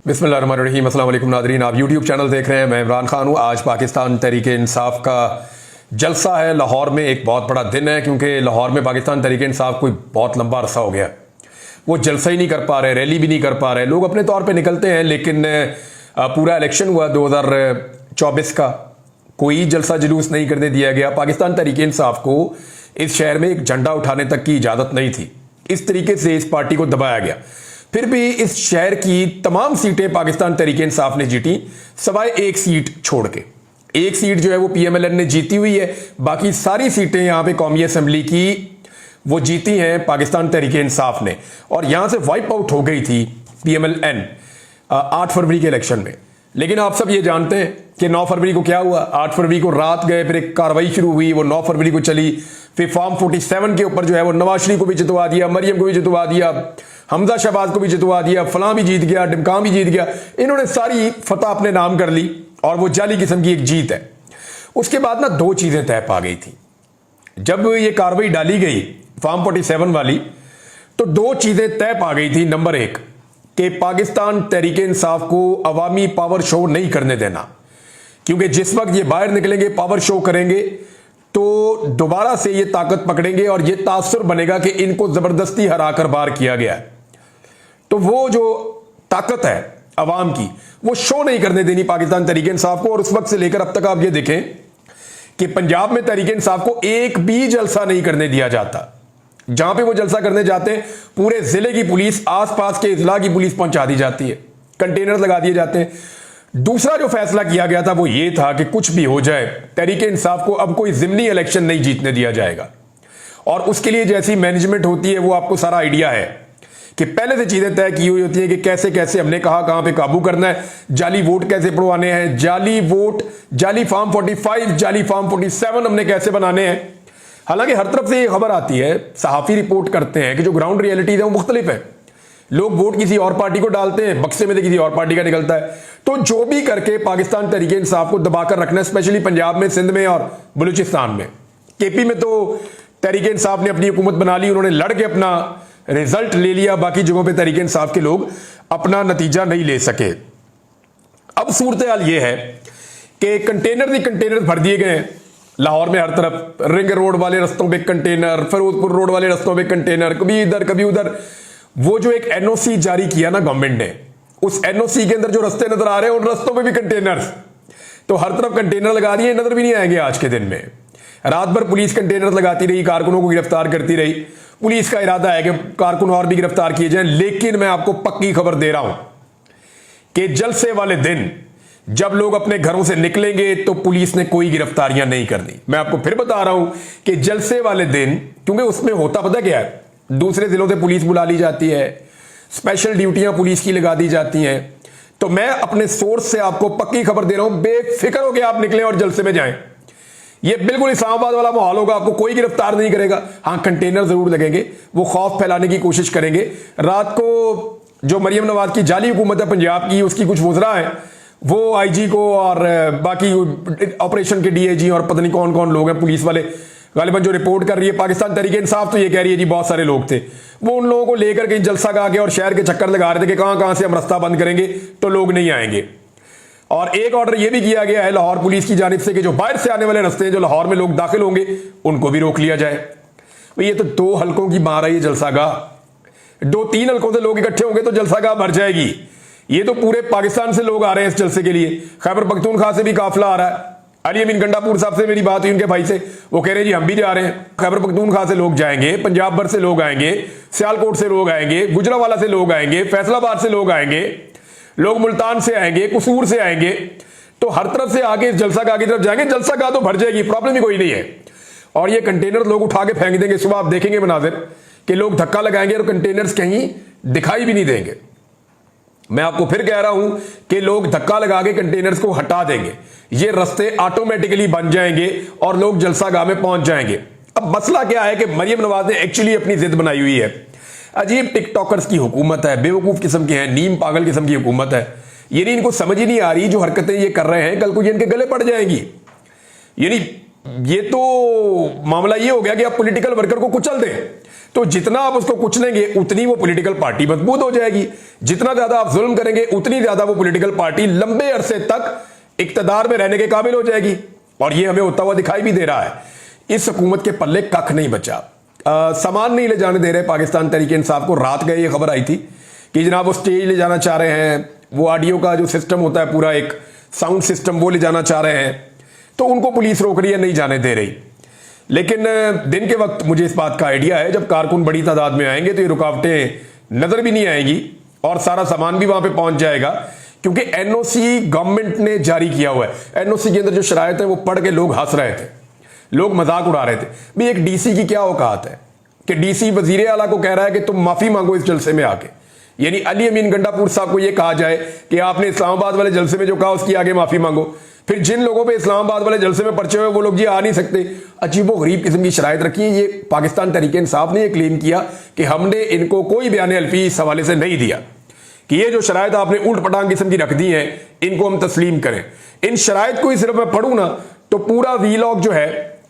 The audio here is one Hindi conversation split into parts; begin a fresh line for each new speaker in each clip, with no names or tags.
बिस्मिल्लाहिर्रहमानिर्रहीम। अस्सलाम वालेकुम नादरीन, आप यूट्यूब चैनल देख रहे हैं। मैं इमरान खान हूँ। आज पाकिस्तान तहरीक इंसाफ का जलसा है लाहौर में। एक बहुत बड़ा दिन है क्योंकि लाहौर में पाकिस्तान तहरीक इंसाफ कोई बहुत लंबा अरसा हो गया, वो जलसा ही नहीं कर पा रहे, रैली भी नहीं कर पा रहे। लोग अपने तौर पर निकलते हैं, लेकिन पूरा इलेक्शन हुआ 2024 का, कोई जलसा जुलूस नहीं करने दिया गया। पाकिस्तान तहरीक इंसाफ को इस शहर में एक झंडा उठाने तक की इजाज़त नहीं थी। इस तरीके से इस पार्टी को दबाया गया। फिर भी इस शहर की तमाम सीटें पाकिस्तान तहरीक इंसाफ ने जीती, सवाए एक सीट छोड़ के। एक सीट जो है वो PMLN ने जीती हुई है, बाकी सारी सीटें यहां पे कौमी असम्बली की वो जीती हैं पाकिस्तान तहरीक इंसाफ ने। और यहां से वाइप आउट हो गई थी PMLN 8 फरवरी के इलेक्शन में। लेकिन आप सब ये जानते हैं कि 9 फरवरी को क्या हुआ। 8 फरवरी को रात गए, फिर एक कार्रवाई शुरू हुई, वो 9 फरवरी को चली। फिर फॉर्म 47 के ऊपर जो है वो नवाज शरीफ को भी जितवा दिया, मरियम को भी जितवा दिया, हमजा शहबाज को भी जितवा दिया, फलां भी जीत गया, डिमकाम भी जीत गया। इन्होंने सारी फतह अपने नाम कर ली और वो जाली किस्म की एक जीत है। उसके बाद ना दो चीजें तय पा गई थी। जब ये कार्रवाई डाली गई फॉर्म 47 वाली, तो दो चीजें तय पा गई थी। नंबर एक, कि पाकिस्तान तहरीक इंसाफ को अवामी पावर शो नहीं करने देना, क्योंकि जिस वक्त ये बाहर निकलेंगे, पावर शो करेंगे, तो दोबारा से ये ताकत पकड़ेंगे और ये तासुर बनेगा कि इनको जबरदस्ती हराकर बाहर किया गया है। तो वो जो ताकत है अवाम की, वो शो नहीं करने देनी पाकिस्तान तहरीक इंसाफ को। और उस वक्त से लेकर अब तक आप ये देखें कि पंजाब में तहरीक इंसाफ को एक भी जलसा नहीं करने दिया जाता। जहां पे वो जलसा करने जाते हैं, पूरे जिले की पुलिस, आसपास के इजला की पुलिस पहुंचा दी जाती है, कंटेनर लगा दिए जाते हैं। दूसरा जो फैसला किया गया था वो ये था कि कुछ भी हो जाए, तहरीक इंसाफ को अब कोई जिमनी इलेक्शन नहीं जीतने दिया जाएगा। और उसके लिए जैसी मैनेजमेंट होती है वो आपको सारा आइडिया है कि पहले से चीजें तय की हुई होती है कि कैसे कैसे हमने कहां पे काबू करना है, जाली वोट कैसे पड़वाने हैं, जाली वोट, जाली फॉर्म 45, जाली फॉर्म 47 हमने कैसे बनाने हैं। हालांकि हर तरफ से ये खबर आती है, सहाफी रिपोर्ट करते हैं कि जो ग्राउंड रियलिटीज है वो मुख्तलिफ है। लोग वोट किसी और पार्टी को डालते हैं, बक्से में से किसी और पार्टी का निकलता है। तो जो भी करके पाकिस्तान तहरीक इंसाफ को दबाकर रखना है, स्पेशली पंजाब में, सिंध में और बलूचिस्तान में। KP में तो तहरीक इंसाफ ने अपनी हुकूमत बना ली, उन्होंने लड़ के अपना रिजल्ट ले लिया। बाकी जगहों पे तहरीक इंसाफ के लोग अपना नतीजा नहीं ले सके। अब सूरत हाल यह है कि कंटेनर भर दिए गए हैं लाहौर में हर तरफ। रिंग रोड वाले रस्तों पे कंटेनर, फिरोजपुर रोड वाले रस्तों पे कंटेनर, कभी इधर कभी उधर। वो जो एक NOC जारी किया ना गवर्नमेंट ने, उस NOC के अंदर जो रस्ते नजर आ रहे हैं उन रस्तों पे भी कंटेनर्स। तो हर तरफ कंटेनर लगा दिए, नजर भी नहीं आएंगे आज के दिन में। रात भर पुलिस कंटेनर लगाती रही, कारकुनों को गिरफ्तार करती रही। पुलिस का इरादा है कि कारकुन और भी गिरफ्तार किए जाएं। लेकिन मैं आपको पक्की खबर दे रहा हूं कि जलसे वाले दिन जब लोग अपने घरों से निकलेंगे तो पुलिस ने कोई गिरफ्तारियां नहीं करनी। मैं आपको फिर बता रहा हूं कि जलसे वाले दिन, क्योंकि उसमें होता पता क्या है, दूसरे जिलों से पुलिस बुला ली जाती है, स्पेशल ड्यूटियां पुलिस की लगा दी जाती हैं। तो मैं अपने सोर्स से आपको पक्की खबर दे रहा हूं, बेफिक्र हो के आप निकलें और जलसे में जाएं। ये बिल्कुल इस्लामाबाद वाला माहौल होगा, आपको कोई गिरफ्तार नहीं करेगा। हाँ, कंटेनर जरूर लगेंगे, वो खौफ फैलाने की कोशिश करेंगे। रात को जो मरियम नवाज की जाली हुकूमत है पंजाब की, उसकी कुछ वज़रा है, वो IG को और बाकी ऑपरेशन के DIG और पता नहीं कौन कौन लोग हैं पुलिस वाले, गालिबन जो रिपोर्ट कर रही है पाकिस्तान तहरीक इंसाफ, तो ये कह रही है जी बहुत सारे लोग थे। वो उन लोगों को लेकर कहीं जलसा गा के और शहर के चक्कर लगा रहे थे कि कहां कहां से हम रास्ता बंद करेंगे तो लोग नहीं आएंगे। और एक ऑर्डर यह भी किया गया है लाहौर पुलिस की जानिब से कि जो बाहर से आने वाले रास्ते हैं, जो लाहौर में लोग दाखिल होंगे, उनको भी रोक लिया जाए। ये तो 2 हल्कों की मार है ये जलसागाह। 2-3 हल्कों से लोग इकट्ठे होंगे तो जलसागाह भर जाएगी। ये तो पूरे पाकिस्तान से लोग आ रहे हैं इस जलसे के लिए। खैबर पख्तूनख्वा से भी काफिला आ रहा है। अली अमीन गंडापुर साहब से मेरी बात हुई, उनके भाई से, वो कह रहे हैं जी हम भी जा रहे हैं। खैबर पख्तूनख्वा से लोग जाएंगे, पंजाब भर से लोग आएंगे, सियालकोट से लोग आएंगे, गुजरावाला से लोग आएंगे, फैसलाबाद से लोग आएंगे, लोग मुल्तान से आएंगे, कसूर से आएंगे। तो हर तरफ से आगे जलसागाह की तरफ जाएंगे, जलसागाह तो भर जाएगी, प्रॉब्लम ही कोई नहीं है। और ये कंटेनर लोग उठा के फेंक देंगे। सुबह आप देखेंगे मनाजिर कि लोग धक्का लगाएंगे और कंटेनर्स कहीं दिखाई भी नहीं देंगे। मैं आपको फिर कह रहा हूं कि लोग धक्का लगा के कंटेनर्स को हटा देंगे, ये रास्ते ऑटोमेटिकली बन जाएंगे और लोग जलसागाह में पहुंच जाएंगे। अब मसला क्या है कि मरियम नवाज ने एक्चुअली अपनी जिद बनाई हुई है। अजीब टिकटॉकर्स की हुकूमत है, बेवकूफ किस्म की है, नीम पागल किस्म की हुकूमत है। यानी इनको समझ ही नहीं आ रही जो हरकतें ये कर रहे हैं कल को ये इनके गले पड़ जाएंगी। यानी ये तो मामला ये हो गया कि आप पॉलिटिकल वर्कर को कुचल दें तो जितना आप उसको कुचलेंगे उतनी वो पॉलिटिकल पार्टी मजबूत हो जाएगी, जितना ज्यादा आप जुल्म करेंगे उतनी ज्यादा वो पॉलिटिकल पार्टी लंबे अरसे तक इक्तदार में रहने के काबिल हो जाएगी। और ये हमें होता हुआ दिखाई भी दे रहा है। इस हुकूमत के पल्ले कख नहीं बचा। सामान नहीं ले जाने दे रहे पाकिस्तान तहरीक इंसाफ को। रात गए ये खबर आई थी कि जनाब वो स्टेज ले जाना चाह रहे हैं, वो ऑडियो का जो सिस्टम होता है पूरा एक साउंड सिस्टम वो ले जाना चाह रहे हैं, तो उनको पुलिस रोक रही है, नहीं जाने दे रही। लेकिन दिन के वक्त मुझे इस बात का आइडिया है जब कारकुन बड़ी तादाद में आएंगे तो ये रुकावटें नजर भी नहीं आएंगी और सारा सामान भी वहां पे पहुंच जाएगा, क्योंकि एनओसी गवर्नमेंट ने जारी किया हुआ है। एनओसी के अंदर जो शरायत है वो पढ़ के लोग हंस रहे थे, लोग मजाक उड़ा रहे थे। भाई एक डीसी की क्या औकात है कि डीसी वजीर आला को कह रहा है कि तुम माफी मांगो इस जलसे में आके, यानी अली अमीन गंडापुर साहब को यह कहा जाए कि आपने इस्लामाबाद वाले जलसे में जो कहा उसकी आगे माफी मांगो। फिर जिन लोगों पे इस्लामाबाद वाले जलसे में पर्चे हुए वो लोग जी आ नहीं सकते। अजीबो गरीब किस्म की शरायत रखी है। ये पाकिस्तान तहरीक इंसाफ ने यह क्लेम किया कि हमने इनको कोई बयान अलफी इस हवाले से नहीं दिया कि ये जो शरायत आपने उल्ट पटांग किस्म की रख दी है इनको हम तस्लीम करें। इन शरायत को ही सिर्फ मैं पढ़ूं ना तो पूरा वीलॉग जो है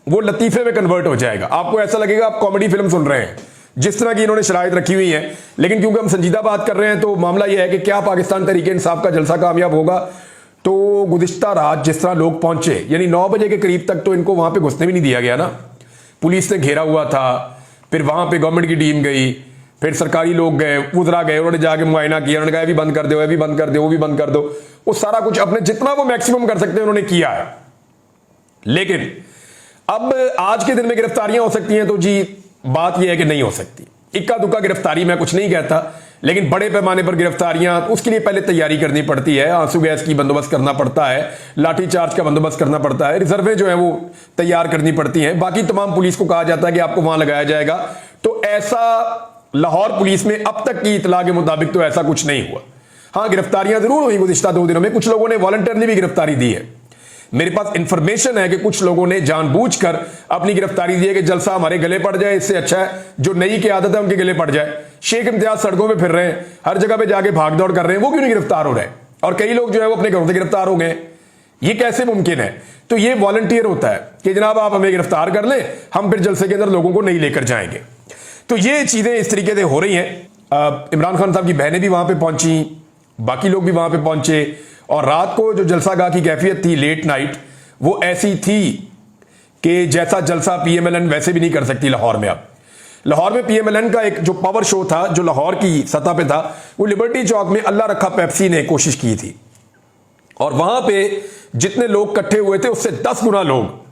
वो लतीफे में कन्वर्ट हो जाएगा। आपको ऐसा लगेगा आप कॉमेडी फिल्म सुन रहे हैं जिस तरह की इन्होंने शरायत रखी हुई है। लेकिन क्योंकि हम संजीदा बात कर रहे हैं तो मामला यह है कि क्या पाकिस्तान तहरीक इंसाफ का जलसा कामयाब होगा। तो गुज़िश्ता रात जिस तरह लोग पहुंचे, यानी 9 बजे के करीब तक तो इनको वहां पे घुसने भी नहीं दिया गया ना, पुलिस ने घेरा हुआ था। फिर वहां पे गवर्नमेंट की टीम गई, फिर सरकारी लोग गए, उधरा गए, उन्होंने जाके मुआयना किया, उन्होंने कहा ये भी बंद कर दो, ये भी बंद कर दो, वो भी बंद कर दो। वो सारा कुछ अपने जितना वो मैक्सिमम कर सकते हैं उन्होंने किया है। लेकिन अब आज के दिन में गिरफ्तारियां हो सकती हैं तो जी बात यह है कि नहीं हो सकती। इक्का दुक्का गिरफ्तारी मैं कुछ नहीं कहता, लेकिन बड़े पैमाने पर गिरफ्तारियां उसके लिए पहले तैयारी करनी पड़ती है। आंसू गैस की बंदोबस्त करना पड़ता है, लाठी चार्ज का बंदोबस्त करना पड़ता है, रिजर्वें जो है वो तैयार करनी पड़ती हैं। बाकी तमाम पुलिस को कहा जाता है कि आपको वहां लगाया जाएगा। तो ऐसा लाहौर पुलिस में अब तक की इतला के मुताबिक तो ऐसा कुछ नहीं हुआ। हाँ, गिरफ्तारियां जरूर हुई गुज़िश्ता 2 दिनों में। कुछ लोगों ने वॉलंटियरली भी गिरफ्तारी दी है। मेरे पास इंफॉर्मेशन है कि कुछ लोगों ने जानबूझकर अपनी गिरफ्तारी दी है कि जलसा हमारे गले पड़ जाए, इससे अच्छा है जो नई की आदत है उनके गले पड़ जाए। शेख इम्तियाज सड़कों पे फिर रहे हैं, हर जगह पे जाके भाग दौड़ कर रहे हैं, वो क्यों नहीं गिरफ्तार हो रहे? और कई लोग जो है वो अपने घरों से गिरफ्तार हो गए। ये कैसे मुमकिन है? तो ये वॉलंटियर होता है कि जनाब आप हमें गिरफ्तार कर लें, हम फिर जलसे के अंदर लोगों को नहीं लेकर जाएंगे। तो ये चीजें इस तरीके से हो रही हैं। इमरान खान साहब की बहनें भी वहां पर पहुंची, बाकी लोग भी वहां पर पहुंचे, और रात को जो जलसागाह की कैफियत थी लेट नाइट वो ऐसी थी कि जैसा जलसा पीएमएलएन वैसे भी नहीं कर सकती लाहौर में। अब लाहौर में पीएमएलएन का एक जो पावर शो था जो लाहौर की सतह पे था वो लिबर्टी चौक में अल्लाह रखा पेप्सी ने कोशिश की थी, और वहां पे जितने लोग इकट्ठे हुए थे उससे 10 गुना लोग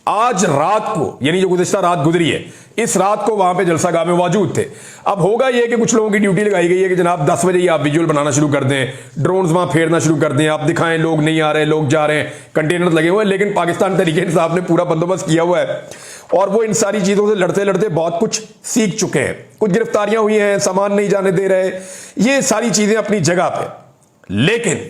आज रात को, यानी जो गुज़िश्ता रात गुजरी है, इस रात को वहां पे जलसागाह में मौजूद थे। अब होगा यह कि कुछ लोगों की ड्यूटी लगाई गई है कि जनाब 10 बजे ही आप विजुअल बनाना शुरू कर दें, ड्रोन्स वहां फेरना शुरू कर दें, आप दिखाएं लोग नहीं आ रहे, लोग जा रहे हैं, कंटेनर लगे हुए हैं। लेकिन पाकिस्तान तहरीक इंसाफ ने पूरा बंदोबस्त किया हुआ है और वो इन सारी चीजों से लड़ते लड़ते बहुत कुछ सीख चुके हैं। कुछ गिरफ्तारियां हुई हैं, सामान नहीं जाने दे रहे, ये सारी चीजें अपनी जगह पे। लेकिन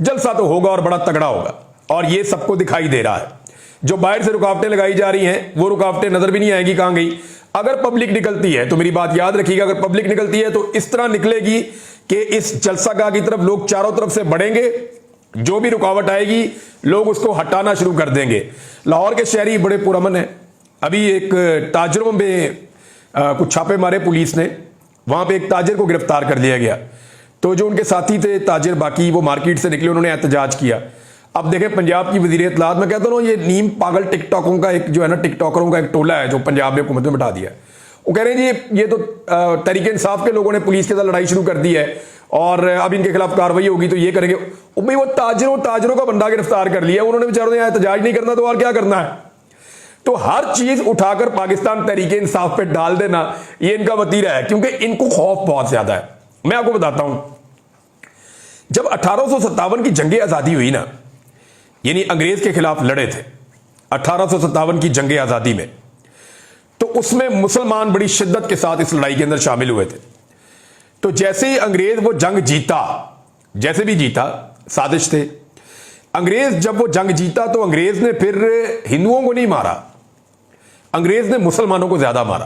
जलसा तो होगा और बड़ा तगड़ा होगा, और ये सबको दिखाई दे रहा है। जो बाहर से रुकावटें लगाई जा रही हैं वो रुकावटें नजर भी नहीं आएगी कहां गई। अगर पब्लिक निकलती है तो मेरी बात याद रखिएगा, अगर पब्लिक निकलती है तो इस तरह निकलेगी कि इस जलसागाह की तरफ लोग चारों तरफ से बढ़ेंगे, जो भी रुकावट आएगी लोग उसको हटाना शुरू कर देंगे। लाहौर के शहरी बड़े पुरअमन हैं। अभी एक ताजरों में कुछ छापे मारे पुलिस ने, वहां पे एक ताजिर को गिरफ्तार कर लिया गया। तो जो उनके साथी थे ताजिर बाकी वो मार्केट से निकले, उन्होंने एहतजाज किया। अब देखें पंजाब की वज़ीर इत्तलात, मैं कहता हूँ ये नीम पागल टिकटॉकों का एक जो है ना, टिकटॉकरों का एक टोला है जो पंजाब में हुकूमत में बैठा दिया है। वो कह रहे हैं जी ये तो तहरीक इंसाफ के लोगों ने पुलिस के साथ लड़ाई शुरू कर दी है और अब इनके खिलाफ कार्रवाई होगी तो ये करेंगे। भाई वो ताजरों का बंदा गिरफ्तार कर लिया, उन्होंने बेचारों ने एहतजाज नहीं करना तो और क्या करना है। तो हर चीज उठाकर पाकिस्तान तहरीक इंसाफ पे डाल देना ये इनका वतीरा है, क्योंकि इनको खौफ बहुत ज्यादा है। मैं आपको बताता हूं, जब 1857 की जंगे आजादी हुई ना, यानी अंग्रेज के खिलाफ लड़े थे 1857 की जंगे आजादी में, तो उसमें मुसलमान बड़ी शिद्दत के साथ इस लड़ाई के अंदर शामिल हुए थे। तो जैसे ही अंग्रेज वो जंग जीता, जैसे भी जीता, साजिश थे, अंग्रेज जब वो जंग जीता तो अंग्रेज ने फिर हिंदुओं को नहीं मारा, अंग्रेज ने मुसलमानों को ज्यादा मारा।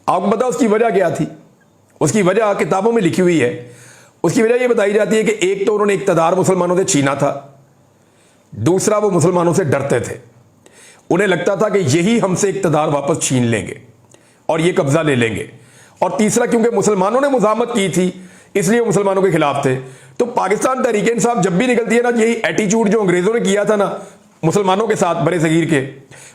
आपको पता उसकी वजह क्या थी? उसकी वजह किताबों में लिखी हुई है। उसकी वजह यह बताई जाती है कि एक तो उन्होंने इक्तदार मुसलमानों से छीना था, दूसरा वो मुसलमानों से डरते थे। उन्हें लगता था कि यही हमसे इक्तदार वापस छीन लेंगे। और ये कब्जा ले लेंगे। और तीसरा, क्योंकि मुसलमानों ने मुजामत की थी इसलिए मुसलमानों के खिलाफ थे। तो पाकिस्तान तहरीक इंसाफ जब भी निकलती है ना, यही एटीट्यूड जो अंग्रेजों ने किया था ना मुसलमानों के साथ बड़े सगीर के,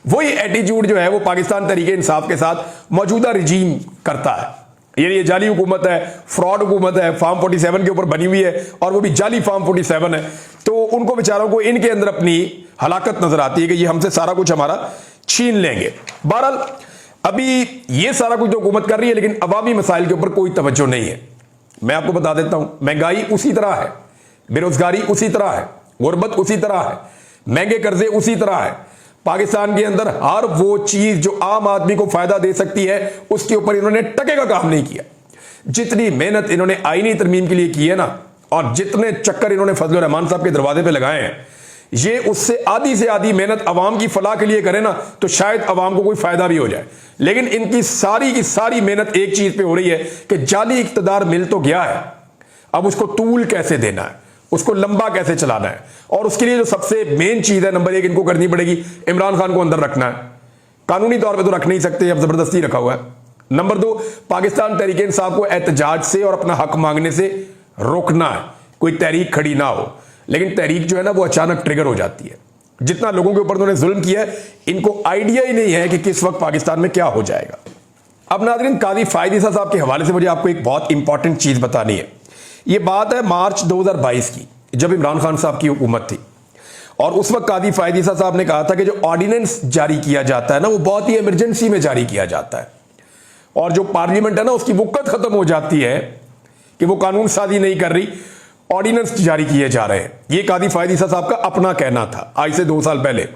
वही एटीट्यूड जो है वो पाकिस्तान तहरीक इंसाफ के साथ मौजूदा रिजीम करता है। ये जाली हुकूमत है, फ्रॉड हुकूमत है, फार्म 47 के ऊपर बनी हुई है और वो भी जाली फार्म 47 है। तो उनको बेचारों को इनके अंदर अपनी हलाकत नजर आती है कि ये हमसे सारा कुछ हमारा छीन लेंगे। बहरहाल अभी ये सारा कुछ तो हुकूमत कर रही है, लेकिन अवामी मसाइल के ऊपर कोई तवज्जो नहीं है। मैं आपको बता देता हूं, महंगाई उसी तरह है, बेरोजगारी उसी तरह है, गुर्बत उसी तरह है, महंगे कर्जे उसी तरह है। पाकिस्तान के अंदर हर वो चीज जो आम आदमी को फायदा दे सकती है उसके ऊपर इन्होंने टके का काम नहीं किया। जितनी मेहनत इन्होंने आईनी तरमीम के लिए की है ना, और जितने चक्कर इन्होंने फजलुर रहमान साहब के दरवाजे पे लगाए हैं, ये उससे आधी से आधी मेहनत अवाम की फलाह के लिए करे ना तो शायद अवाम को कोई फायदा भी हो जाए। लेकिन इनकी सारी की सारी मेहनत एक चीज पे हो रही है कि जाली इख्तिदार मिल तो गया है, अब उसको तूल कैसे देना है, उसको लंबा कैसे चलाना है। और उसके लिए जो सबसे मेन चीज है, नंबर 1 इनको करनी पड़ेगी, इमरान खान को अंदर रखना है। कानूनी तौर पे तो रख नहीं सकते, अब जबरदस्ती रखा हुआ है। नंबर 2, पाकिस्तान तहरीक इंसाफ को एहतजाज से और अपना हक मांगने से रोकना है। कोई तहरीक खड़ी ना हो, लेकिन तहरीक जो है ना वो अचानक ट्रिगर हो जाती है। जितना लोगों के ऊपर उन्होंने जुल्म किया है, इनको आइडिया ही नहीं है कि किस वक्त पाकिस्तान में क्या हो जाएगा। अब नाज़रीन, काजी फायद ईसा साहब के हवाले से मुझे आपको एक बहुत इंपॉर्टेंट चीज बतानी है। ये बात है मार्च 2022 की, जब इमरान खान साहब की हुकूमत थी। और उस वक्त काजी फायद ईसा साहब ने कहा था कि जो ऑर्डिनेंस जारी किया जाता है ना, वो बहुत ही इमरजेंसी में जारी किया जाता है, और जो पार्लियामेंट है ना उसकी वक़्त खत्म हो जाती है कि वो कानून साजी नहीं कर रही, ऑर्डिनेंस जारी किए जा रहे हैं। ये काजी फायद ईसा साहब का अपना कहना था आज से 2 साल पहले।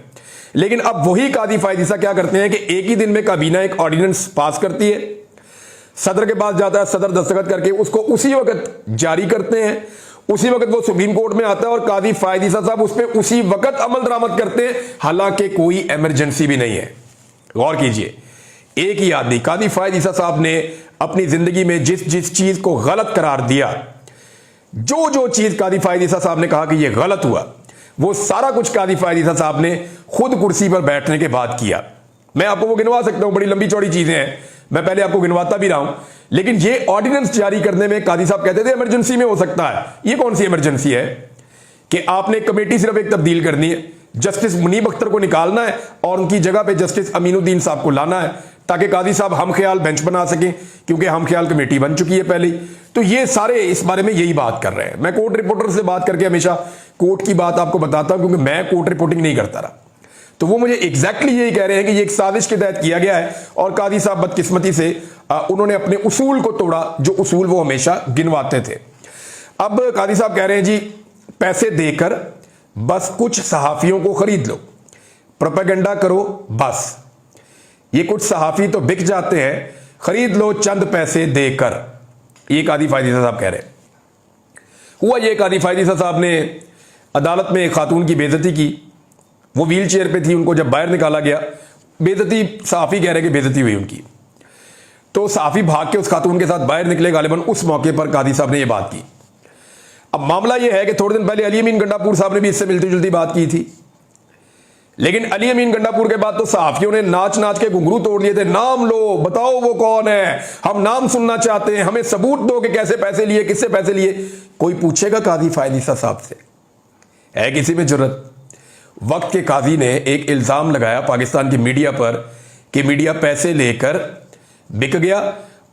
लेकिन अब वही काजी फायद ईसा क्या करते हैं कि एक ही दिन में काबीना एक ऑर्डिनेंस पास करती है, सदर के पास जाता है, सदर दस्तखत करके उसको उसी वक्त जारी करते हैं, उसी वक्त वो सुप्रीम कोर्ट में आता है और काजी फायद ईसा साहब उस पर उसी वक्त अमल दरामद करते हैं, हालांकि कोई इमरजेंसी भी नहीं है। गौर कीजिए, एक ही आदमी काजी फायद ईसा साहब ने अपनी जिंदगी में जिस जिस चीज को गलत करार दिया, जो जो चीज काजी फायद ईसा साहब ने कहा कि यह गलत हुआ, वो सारा कुछ काजी फायद ईसा साहब ने खुद कुर्सी पर बैठने के बाद किया। मैं आपको वो गिनवा सकता हूं, बड़ी लंबी चौड़ी चीजें हैं, मैं पहले आपको गिनवाता भी रहा हूं। लेकिन ये ऑर्डिनेंस जारी करने में काजी साहब कहते थे इमरजेंसी में हो सकता है। ये कौन सी इमरजेंसी है कि आपने कमेटी सिर्फ एक तब्दील करनी है, जस्टिस मुनीब अख्तर को निकालना है और उनकी जगह पे जस्टिस अमीनुद्दीन साहब को लाना है, ताकि काजी साहब हम ख्याल बेंच बना सकें, क्योंकि हम ख्याल कमेटी बन चुकी है पहले ही। तो ये सारे इस बारे में यही बात कर रहे हैं। मैं कोर्ट रिपोर्टर से बात करके हमेशा कोर्ट की बात आपको बताता हूं, क्योंकि मैं कोर्ट रिपोर्टिंग नहीं करता रहा। तो वो मुझे एग्जैक्टली यही कह रहे हैं कि ये एक साजिश के तहत किया गया है, और काजी साहब बदकिस्मती से उन्होंने अपने उसूल को तोड़ा, जो उसूल वो हमेशा गिनवाते थे। अब काजी साहब कह रहे हैं जी, पैसे देकर बस कुछ सहाफियों को खरीद लो, प्रोपेगेंडा करो बस। ये कुछ सहाफी तो बिक जाते हैं, खरीद लो चंद पैसे देकर, ये काजी फायद ईसा साहब कह रहे हैं। हुआ ये, काजी फायद ईसा साहब ने अदालत में एक खातून की बेइज्जती की। वो व्हील चेयर पे थी, उनको जब बाहर निकाला गया, बेइज्जती सहाफी कह रहे कि बेइज्जती हुई उनकी, तो सहाफी भाग के उस खातून के साथ बाहर निकले। गालिबन उस मौके पर काजी साहब ने यह बात की। अब मामला यह है कि थोड़े दिन पहले अली अमीन गंडापुर साहब ने भी इससे मिलती जुलती बात की थी, लेकिन अली अमीन गंडापुर के बाद तो सहाफियों ने नाच नाच के घुंघरू तोड़ लिए थे। नाम लो, बताओ वो कौन है, हम नाम सुनना चाहते हैं, हमें सबूत दो कि कैसे पैसे लिए, किससे पैसे लिए। कोई पूछेगा काजी फायद ईसा साहब से? है किसी में जुर्रत? वक्त के काजी ने एक इल्जाम लगाया पाकिस्तान की मीडिया पर कि मीडिया पैसे लेकर बिक गया,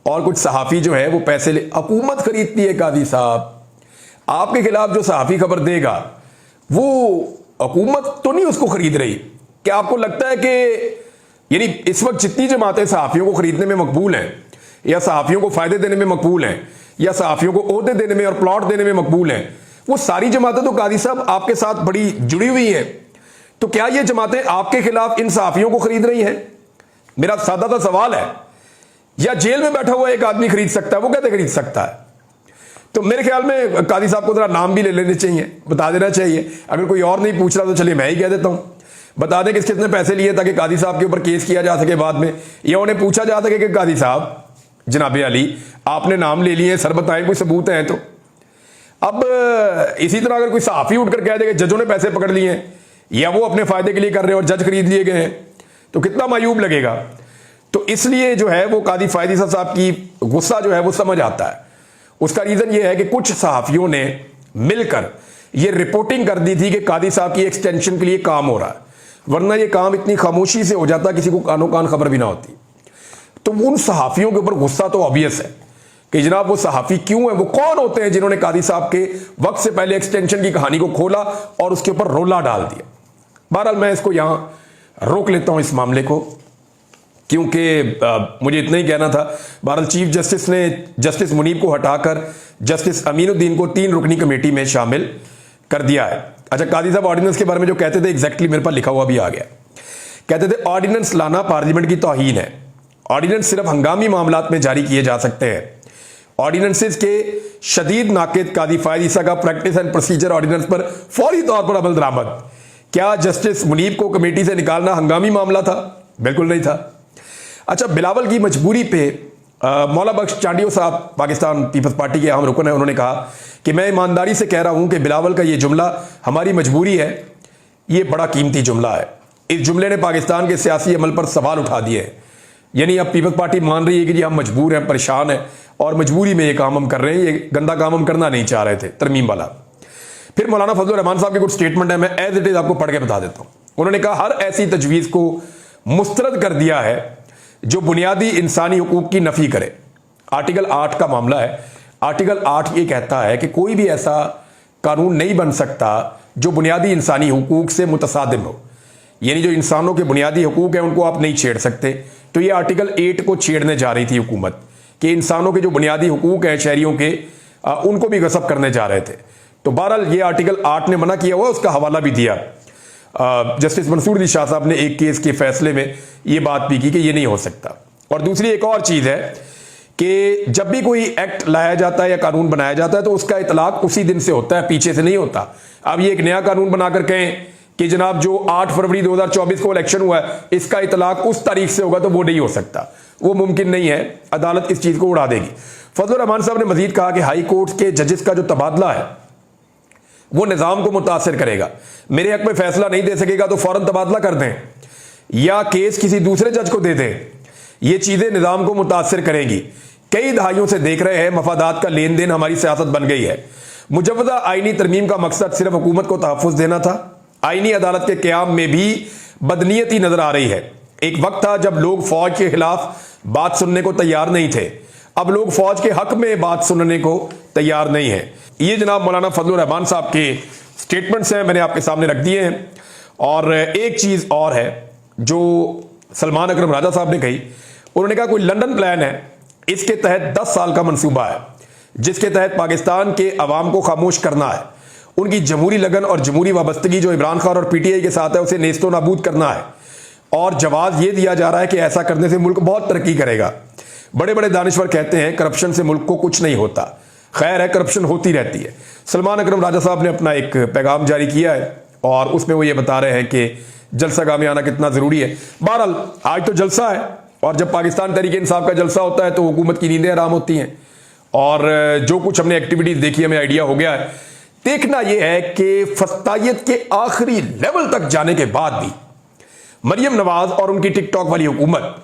और कुछ सहाफी जो है वो पैसे ले, हुकूमत खरीदती है। काजी साहब, आपके खिलाफ जो सहाफी खबर देगा वो हुकूमत तो नहीं उसको खरीद रही। क्या आपको लगता है कि यानी इस वक्त जितनी जमातें सहाफियों को खरीदने में मकबूल हैं, या सहाफियों को फायदे देने में मकबूल हैं, या सहाफियों को ओहदे देने में और प्लॉट देने में मकबूल हैं, वो सारी जमातें तो काजी साहब आपके साथ बड़ी जुड़ी हुई हैं। तो क्या ये जमातें आपके खिलाफ इन सहाफियों को खरीद रही हैं? मेरा सादा सा सवाल है। या जेल में बैठा हुआ एक आदमी खरीद सकता है? वो कैसे खरीद सकता है? तो मेरे ख्याल में काजी साहब को जरा नाम भी ले लेने चाहिए, बता देना चाहिए। अगर कोई और नहीं पूछ रहा तो चलिए मैं ही कह देता हूं, बता दें किस किसने पैसे लिए, ताकि काजी साहब के ऊपर केस किया जा सके बाद में, या उन्हें पूछा जा सके कि काजी साहब जनाबे अली आपने नाम ले लिए, सर बताएं कोई सबूत हैं तो। अब इसी तरह अगर कोई सहाफी उठकर कह दे कि जजों ने पैसे पकड़ लिए या वो अपने फायदे के लिए कर रहे हैं और जज खरीद लिए गए हैं, तो कितना मायूब लगेगा। तो इसलिए जो है वो कादी फायद ईसा साहब की गुस्सा जो है वो समझ आता है। उसका रीजन ये है कि कुछ सहाफियों ने मिलकर ये रिपोर्टिंग कर दी थी कि कादी साहब की एक्सटेंशन के लिए काम हो रहा है, वरना ये काम इतनी खामोशी से हो जाता किसी को कानो कान खबर भी ना होती। तो उन सहाफियों के ऊपर गुस्सा तो ऑब्वियस है कि जनाब वो सहाफी क्यों है, वो कौन होते हैं जिन्होंने कादी साहब के वक्त से पहले एक्सटेंशन की कहानी को खोला और उसके ऊपर रोला डाल दिया। बहरहाल मैं इसको यहां रोक लेता हूं इस मामले को, क्योंकि मुझे इतना ही कहना था। बहरहाल चीफ जस्टिस ने जस्टिस मुनीब को हटाकर जस्टिस अमीनुद्दीन को 3 रुकनी कमेटी में शामिल कर दिया है। अच्छा, कादी साहब ऑर्डिनेंस के बारे में जो कहते थे एग्जैक्टली मेरे पास लिखा हुआ भी आ गया। कहते थे ऑर्डिनेंस लाना पार्लियामेंट की तौहीन है, ऑर्डिनेंस सिर्फ हंगामी मामलात में जारी किए जा सकते हैं। ऑर्डिनेंसेस के शदीद नाकिद कादी फायद ईसा का प्रैक्टिस एंड प्रोसीजर ऑर्डिनेंस पर फौरी तौर पर अमल दरामद। क्या जस्टिस मुनीब को कमेटी से निकालना हंगामी मामला था? बिल्कुल नहीं था। अच्छा, बिलावल की मजबूरी पे मौला बख्श चांडियो साहब पाकिस्तान पीपल्स पार्टी के अहम रुकन है, उन्होंने कहा कि मैं ईमानदारी से कह रहा हूं कि बिलावल का ये जुमला हमारी मजबूरी है, ये बड़ा कीमती जुमला है। इस जुमले ने पाकिस्तान के सियासी अमल पर सवाल उठा दिए हैं। यानी अब पीपल्स पार्टी मान रही है कि जी हम मजबूर हैं, परेशान हैं और मजबूरी में ये काम हम कर रहे हैं, ये गंदा काम हम करना नहीं चाह रहे थे, तरमीम वाला। फिर मौलाना फजलुर रहमान साहब के कुछ स्टेटमेंट है, मैं एज इट इज आपको पढ़ के बता देता हूं। उन्होंने कहा हर ऐसी तजवीज को मुस्तरद कर दिया है जो बुनियादी इंसानी हुकूक की नफी करे। आर्टिकल 8 का मामला है। आर्टिकल 8 ये कहता है कि कोई भी ऐसा कानून नहीं बन सकता जो बुनियादी इंसानी हुकूक से मुतसादिम हो, यानी जो इंसानों के बुनियादी हुकूक है उनको आप नहीं छेड़ सकते। तो ये आर्टिकल 8 को छेड़ने जा रही थी हुकूमत कि इंसानों के जो बुनियादी हुकूक हैं शहरियों के, उनको भी गसब करने जा रहे थे। तो बहरहाल ये आर्टिकल 8 ने मना किया हुआ, उसका हवाला भी दिया। जस्टिस मंसूर अली शाह साहब ने एक केस के फैसले में ये बात भी की कि ये नहीं हो सकता। और दूसरी एक और चीज है कि जब भी कोई एक्ट लाया जाता है या कानून बनाया जाता है तो उसका इतलाक उसी दिन से होता है, पीछे से नहीं होता। अब ये एक नया कानून बनाकर कहें कि जनाब जो 8 फरवरी 2024 को इलेक्शन हुआ है इसका इतलाक उस तारीख से होगा, तो वो नहीं हो सकता, वो मुमकिन नहीं है। अदालत इस चीज को उड़ा देगी। फजलुर रहमान साहब ने मजीद कहा कि हाई कोर्ट के जजेस का जो तबादला है वो निजाम को मुतासिर करेगा। मेरे हक में फैसला नहीं दे सकेगा तो फौरन तबादला कर दें या केस किसी दूसरे जज को दे दें। ये चीजें निजाम को मुतासिर करेंगी। कई दहाइयों से देख रहे हैं मफादात का लेन देन हमारी सियासत बन गई है। मुजव्वदा आईनी तरमीम का मकसद सिर्फ हुकूमत को तहफ़्फ़ुज़ देना था। आईनी अदालत के क़याम में भी बदनीयती नजर आ रही है। एक वक्त था जब लोग फौज के खिलाफ बात सुनने को तैयार नहीं थे, अब लोग फौज के हक में बात सुनने को तैयार नहीं है। ये जनाब मौलाना फजलुर रहमान साहब के स्टेटमेंट्स हैं, मैंने आपके सामने रख दिए हैं। और एक चीज और है जो सलमान अकरम राजा साहब ने कही, उन्होंने कहा कोई लंदन प्लान है, इसके तहत 10 साल का मंसूबा है जिसके तहत पाकिस्तान के अवाम को खामोश करना है। उनकी जमहूरी लगन और जमहूरी वाबस्तगी जो इमरान खान और पीटीआई के साथ है उसे नेस्तो नाबूद करना है। और जवाब ये दिया जा रहा है कि ऐसा करने से मुल्क बहुत तरक्की करेगा। बड़े बड़े दानिश्वर कहते हैं करप्शन से मुल्क को कुछ नहीं होता। खैर है, करप्शन होती रहती है। सलमान अकरम राजा साहब ने अपना एक पैगाम जारी किया है और उसमें वो ये बता रहे हैं कि जलसागाह में आना कितना जरूरी है। बहरहाल आज तो जलसा है और जब पाकिस्तान तहरीक इंसाफ का जलसा होता है तो हुकूमत की नींदें आराम होती हैं। और जो कुछ हमने एक्टिविटीज देखी हमें आइडिया हो गया है। देखना यह है कि फस्तायत के आखिरी लेवल तक जाने के बाद भी मरियम नवाज और उनकी टिकटॉक वाली हुकूमत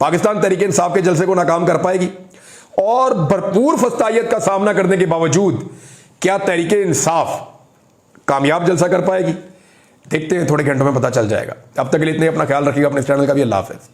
पाकिस्तान तहरीक इंसाफ के जलसे को नाकाम कर पाएगी। और भरपूर फस्तायत का सामना करने के बावजूद क्या तहरीक इंसाफ कामयाब जलसा कर पाएगी? देखते हैं, थोड़े घंटों में पता चल जाएगा। अब तक के लिए इतने, अपना ख्याल रखिएगा, अपने चैनल का भी। अल्लाह हाफ़िज़।